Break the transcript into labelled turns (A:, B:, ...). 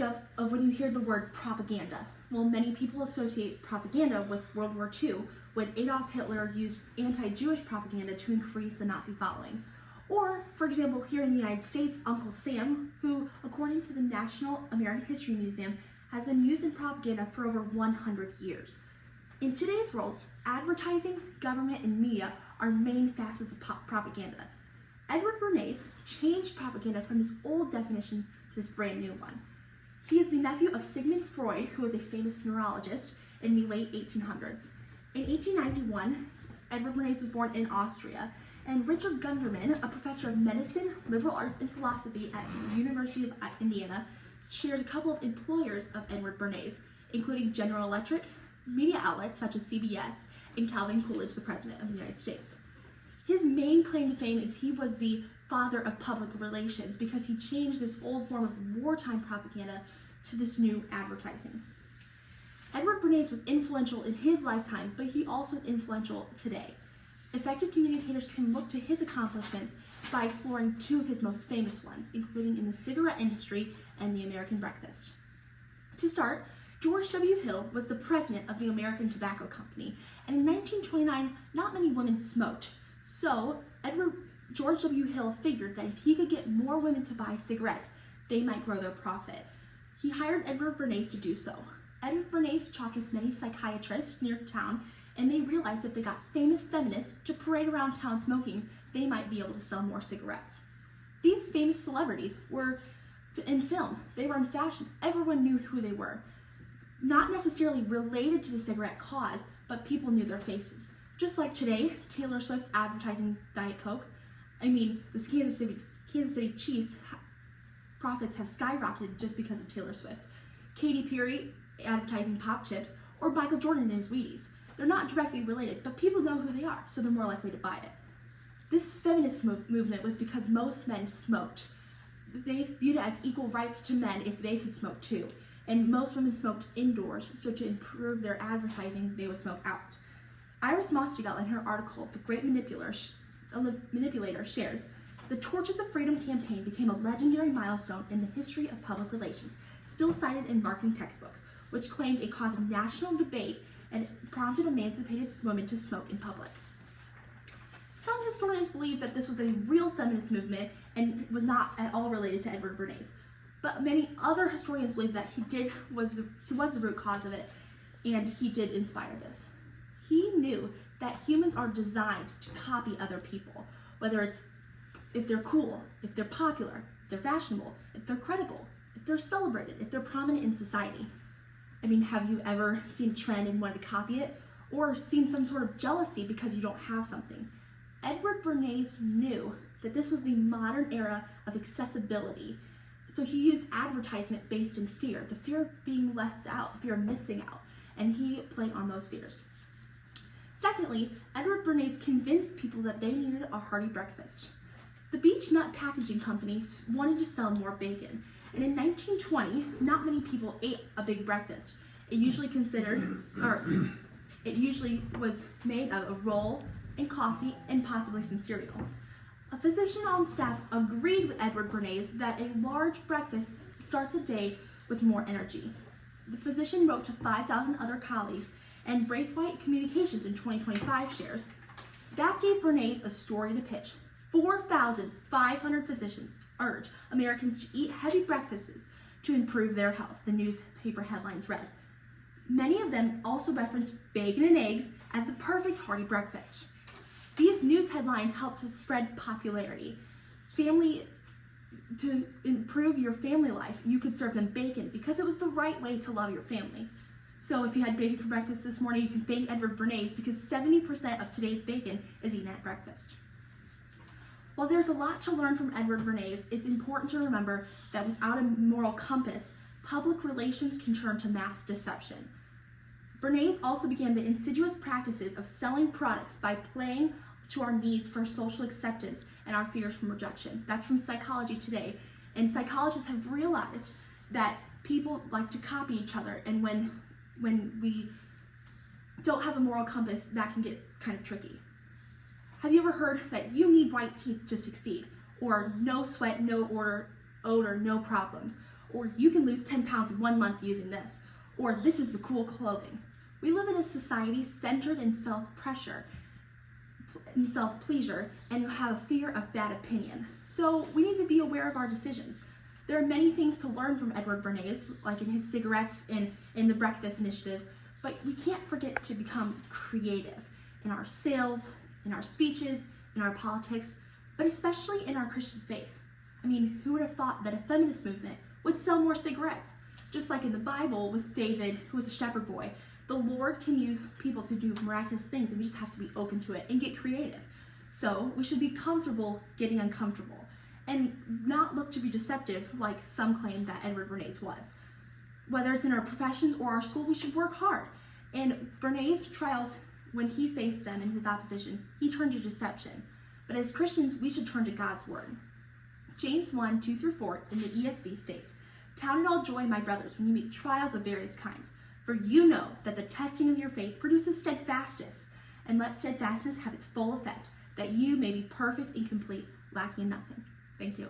A: of when you hear the word propaganda? Well, many people associate propaganda with World War II, when Adolf Hitler used anti-Jewish propaganda to increase the Nazi following. Or, for example, here in the United States, Uncle Sam, who, according to the National American History Museum, has been used in propaganda for over 100 years. In today's world, advertising, government, and media are main facets of propaganda. Edward Bernays changed propaganda from this old definition to this brand new one. He is the nephew of Sigmund Freud, who was a famous neurologist in the late 1800s. In 1891, Edward Bernays was born in Austria, and Richard Gunderman, a professor of medicine, liberal arts, and philosophy at the University of Indiana, shares a couple of employers of Edward Bernays, including General Electric, media outlets such as CBS, and Calvin Coolidge, the President of the United States. His main claim to fame is he was the father of public relations because he changed this old form of wartime propaganda to this new advertising. Edward Bernays was influential in his lifetime, but he also is influential today. Effective communicators can look to his accomplishments by exploring two of his most famous ones, including in the cigarette industry and the American breakfast. To start, George W. Hill was the president of the American Tobacco Company, and in 1929, not many women smoked. So, George W. Hill figured that if he could get more women to buy cigarettes, they might grow their profit. He hired Edward Bernays to do so. Edward Bernays talked with many psychiatrists near town, and they realized if they got famous feminists to parade around town smoking, they might be able to sell more cigarettes. These famous celebrities were in film, they were in fashion, everyone knew who they were. Not necessarily related to the cigarette cause, but people knew their faces. Just like today, Taylor Swift advertising Diet Coke. I mean, the Kansas City Chiefs profits have skyrocketed just because of Taylor Swift. Katy Perry advertising Pop Chips, or Michael Jordan and his Wheaties. They're not directly related, but people know who they are, so they're more likely to buy it. This feminist movement was because most men smoked. They viewed it as equal rights to men if they could smoke too. And most women smoked indoors, so to improve their advertising, they would smoke out. Iris Mostigal, in her article, The Great Manipulator, shares, the Torches of Freedom campaign became a legendary milestone in the history of public relations, still cited in marketing textbooks, which claimed it caused national debate and prompted emancipated women to smoke in public. Some historians believe that this was a real feminist movement and was not at all related to Edward Bernays. But many other historians believe that he was the root cause of it, and he did inspire this. He knew that humans are designed to copy other people, whether it's if they're cool, if they're popular, if they're fashionable, if they're credible, if they're celebrated, if they're prominent in society. I mean, have you ever seen a trend and wanted to copy it? Or seen some sort of jealousy because you don't have something? Edward Bernays knew that this was the modern era of accessibility. So he used advertisement based in fear, the fear of being left out, fear of missing out, and he played on those fears. Secondly, Edward Bernays convinced people that they needed a hearty breakfast. The Beech Nut Packaging Company wanted to sell more bacon, and in 1920, not many people ate a big breakfast. It usually was made of a roll and coffee and possibly some cereal. A physician on staff agreed with Edward Bernays that a large breakfast starts a day with more energy. The physician wrote to 5,000 other colleagues, and Braithwaite Communications in 2025 shares, that gave Bernays a story to pitch. 4,500 physicians urge Americans to eat heavy breakfasts to improve their health, the newspaper headlines read. Many of them also referenced bacon and eggs as the perfect hearty breakfast. These news headlines helped to spread popularity. To improve your family life, you could serve them bacon because it was the right way to love your family. So if you had bacon for breakfast this morning, you can thank Edward Bernays because 70% of today's bacon is eaten at breakfast. While there's a lot to learn from Edward Bernays, it's important to remember that without a moral compass, public relations can turn to mass deception. Bernays also began the insidious practices of selling products by playing to our needs for social acceptance and our fears from rejection. That's from Psychology Today. And psychologists have realized that people like to copy each other, and when we don't have a moral compass, that can get kind of tricky. Have you ever heard that you need white teeth to succeed? Or no sweat, no odor, no problems? or you can lose 10 pounds in 1 month using this, or this is the cool clothing. We live in a society centered in self-pressure and self-pleasure and have a fear of bad opinion. So we need to be aware of our decisions. There are many things to learn from Edward Bernays, like in his cigarettes and in the breakfast initiatives, but we can't forget to become creative in our sales, in our speeches, in our politics, but especially in our Christian faith. I mean, who would have thought that a feminist movement would sell more cigarettes? Just like in the Bible with David, who was a shepherd boy, the Lord can use people to do miraculous things, and we just have to be open to it and get creative. So we should be comfortable getting uncomfortable and not look to be deceptive like some claim that Edward Bernays was. Whether it's in our professions or our school, we should work hard. And Bernays' trials, when he faced them in his opposition, he turned to deception. But as Christians, we should turn to God's word. James 1:2-4 in the ESV states, "Count it all joy, my brothers, when you meet trials of various kinds. For you know that the testing of your faith produces steadfastness, and let steadfastness have its full effect, that you may be perfect and complete, lacking in nothing." Thank you.